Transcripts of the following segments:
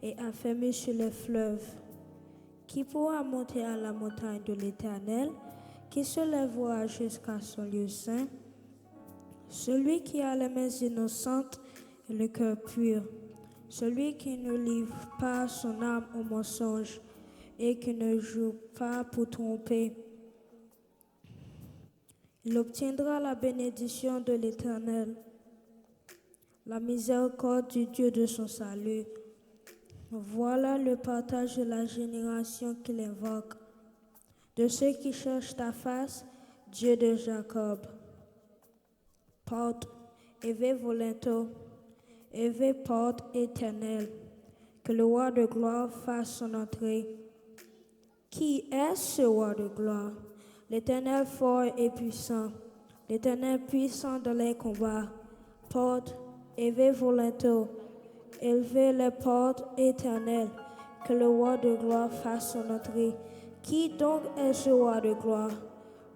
et affermi sur les fleuves. Qui pourra monter à la montagne de l'Éternel? Qui se lèvera jusqu'à son lieu saint? Celui qui a les mains innocentes et le cœur pur, celui qui ne livre pas son âme au mensonge et qui ne joue pas pour tromper. Il obtiendra la bénédiction de l'Éternel, la miséricorde du Dieu de son salut. Voilà le partage de la génération qu'il invoque, de ceux qui cherchent ta face, Dieu de Jacob. Porte, éveille volontaire, éveille porte éternelle, que le roi de gloire fasse son entrée. Qui est ce roi de gloire? L'Éternel fort et puissant, l'Éternel puissant dans les combats. Porte, éveille volontaire, élevez les portes éternelles, que le roi de gloire fasse son entrée. Qui donc est ce roi de gloire?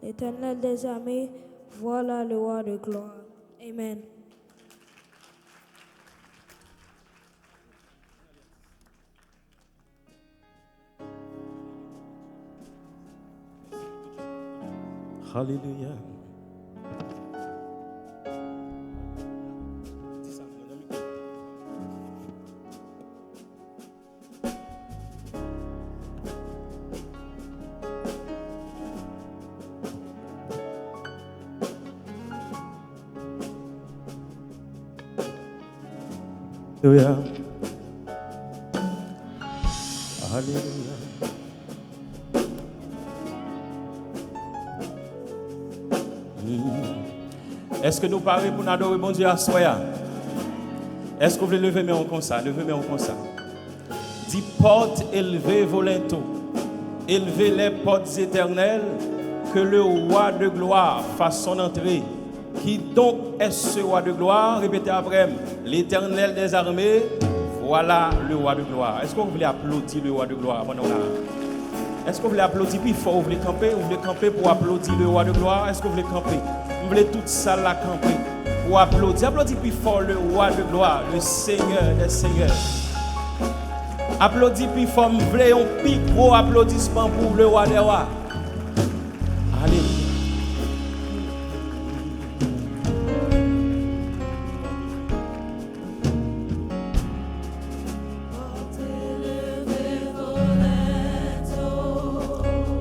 L'Éternel des armées, voilà le roi de gloire. Amen. Alléluia. Alléluia. Alléluia. Est-ce que nous parlons pour nous adorer bon Dieu à soi? Est-ce que vous voulez lever mes mains comme ça? Levez mes mains comme ça. Dis porte élevez volontaire. Élevez les portes éternelles, que le roi de gloire fasse son entrée. Qui donc est ce roi de gloire? Répétez après. L'Éternel des armées, voilà le roi de gloire. Est-ce que vous voulez applaudir le roi de gloire? Est-ce que vous voulez applaudir plus fort? Vous voulez camper? Vous voulez camper pour applaudir le roi de gloire? Est-ce que vous voulez camper? Vous voulez toute salle la camper pour applaudir? Applaudis plus fort le roi de gloire, le Seigneur des seigneurs. Applaudis plus fort. Vous voulez un plus gros applaudissement pour le roi des rois? Alléluia.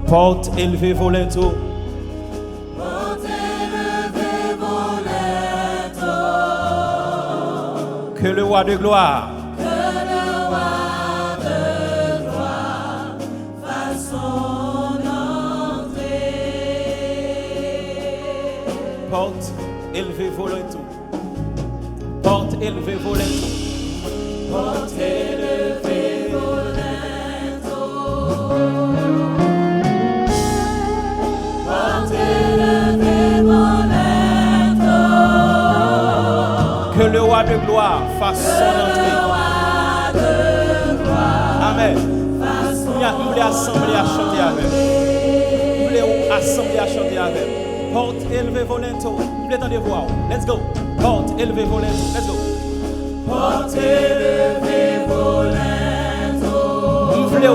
Porte élevée volontaire. Porte élevée volontaire. Que le roi de gloire. Que le roi de gloire fasse son entrée. Porte élevée volontaire. Porte élevée volontaire. Porte élevée volontaire. Que le roi de gloire fasse son entrée. Amen. Vous voulez assembler à chanter avec. Vous voulez assembler à chanter avec. Porte élevée volontaire. Vous voulez entendre voir. Let's go. Porte élevée volontaire. Let's go. Porte élevée volontaire. Vous voulez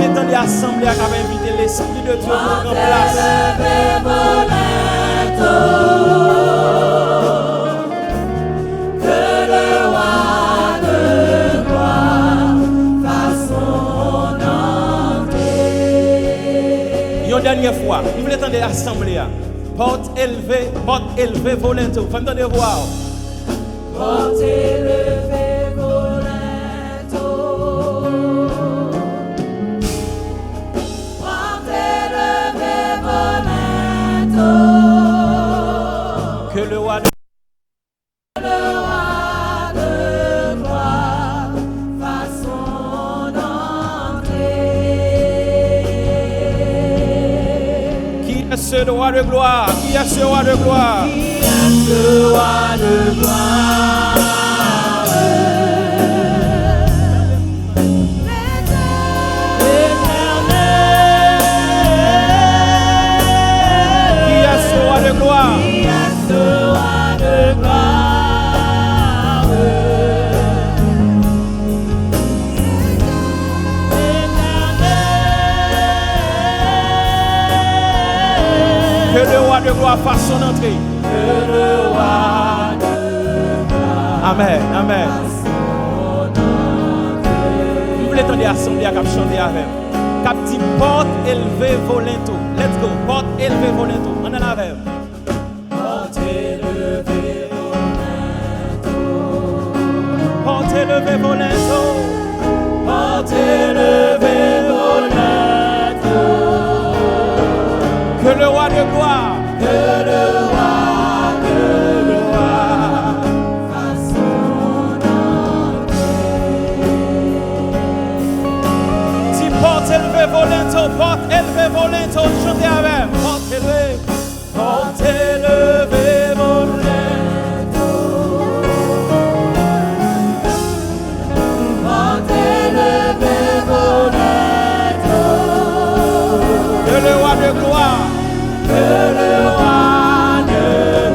entendre assembler à inviter l'Esprit de Dieu pour prendre place. Une dernière fois, vous voulez entendre assembler. Porte élevée volontaire. Vous entendez voir. Porte élevée volontaire. Porte élevée volontaire. Que le roi de gloire fasse son entrée. Qui est ce roi de gloire? Qui est ce roi de gloire? Qui est ce roi de gloire? Qui est ce roi de gloire? Qui est ce roi de gloire? roi de gloire fasse son entrée. Que le roi de gloire Amen, amen. fasse son entrée. Vous voulez entendre l'assemblée à chanter avec. Cap dit porte élevée volento. Let's go. Porte élevée volento. On en a avec. Porte élevée volento. Porte élevée volento. Porte élevée volento. Que le roi de gloire. Que le roi de gloire fasse son entrée. Si porte élevée volento. Porte élevée volento. Chantez avec. Porte élevée. Porte élevée volento. Porte élevée volento. Que le roi de gloire. Que le roi de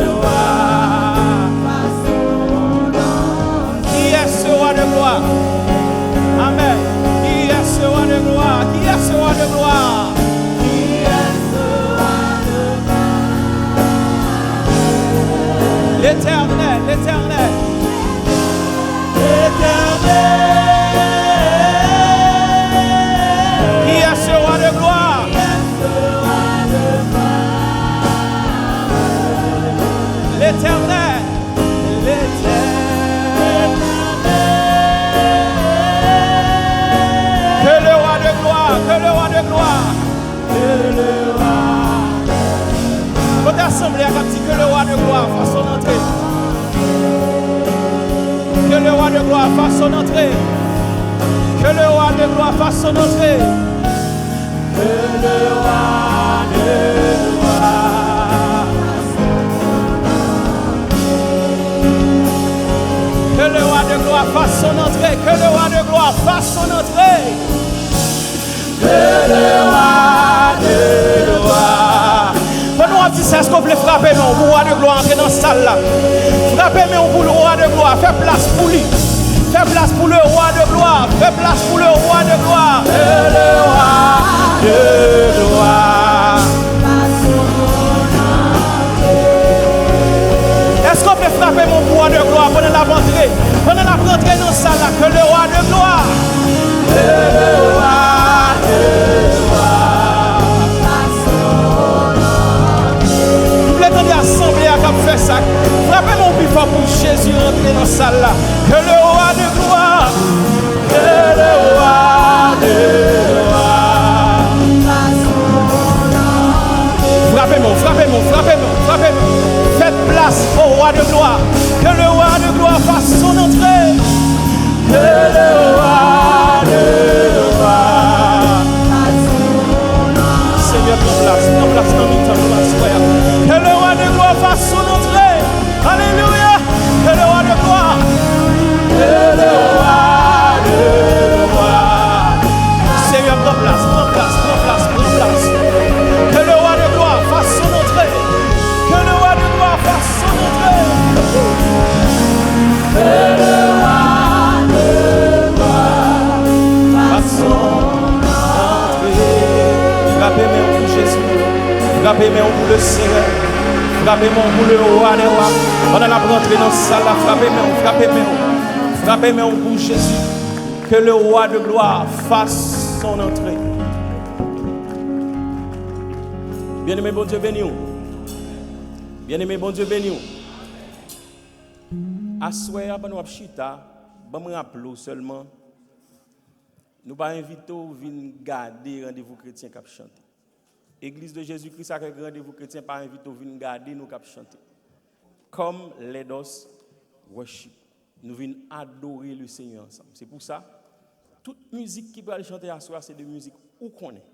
gloire fasse son entrée. Qui est ce roi de gloire? Amen. Qui est ce roi de gloire? Qui est ce roi de gloire? Qui est ce roi de gloire? L'éternel, l'éternel. Qui est ce roi de gloire? L'éternel, l'éternel. Que le roi de gloire, que le roi de gloire. Que le roi Votre assemblée a dit que le roi de gloire fasse son entrée. Que le roi de gloire fasse son entrée. Que le roi de gloire fasse son entrée. Que le roi de gloire Que le roi de gloire fasse son entrée. Que le roi de gloire fasse son entrée. Que le roi de gloire. Pendant que c'est ce qu'on voulait frapper, mais on roi de gloire entrer dans cette salle là. Frapper, mais on pour le roi de gloire. Fais place pour lui. Fais place pour le roi de gloire. Fais place pour le roi de gloire. Que le roi de gloire fasse son entrée. Est-ce qu'on peut frapper mon roi de gloire pendant la rentrée? Pendant la rentrée dans cette salle là. Que le roi de gloire. Que le roi de gloire fasse son entrée. Vous voulez entendre l'assemblée à comme faire ça? Frappez mon plus fort pour Jésus rentrer dans cette salle là. Que le roi de gloire. Que le roi de gloire fasse son entrée. Frappez-moi, frappez-moi, frappez-moi, frappez-moi. Faites place au roi de gloire. Que le roi de gloire fasse son entrée. Que le roi de gloire fasse son entrée. Seigneur, prends place dans le temps, que le roi de gloire fasse son entrée. Alléluia. Que le roi de gloire. Que le roi de gloire. Seigneur, prends place, prends place, prends place, prends place. Que le roi de gloire fasse son entrée. Que le roi de gloire fasse son entrée. Que le roi de gloire fasse son entrée. Frappez-moi pour Jésus. Frappez-moi pour le Seigneur. Frappez-moi pour le roi des rois. On a la rentrée dans cette salle là. Frappez-moi, frappez-moi. Frappez-moi pour Jésus. Que le roi de gloire fasse son entrée. Bien-aimé, bon Dieu, béni. Bien-aimé, bon Dieu, béni. Assoyez à nous chita, je me rappelle seulement, nous pas inviter à venir garder rendez-vous chrétien qui chanter. Église de Jésus-Christ avec rendez-vous chrétien pas invité à venir garder nous qui chanter. Comme let us worship. Nous venons adorer le Seigneur ensemble. C'est pour ça toute musique qui peut aller chanter à soi c'est de musique où qu'on est.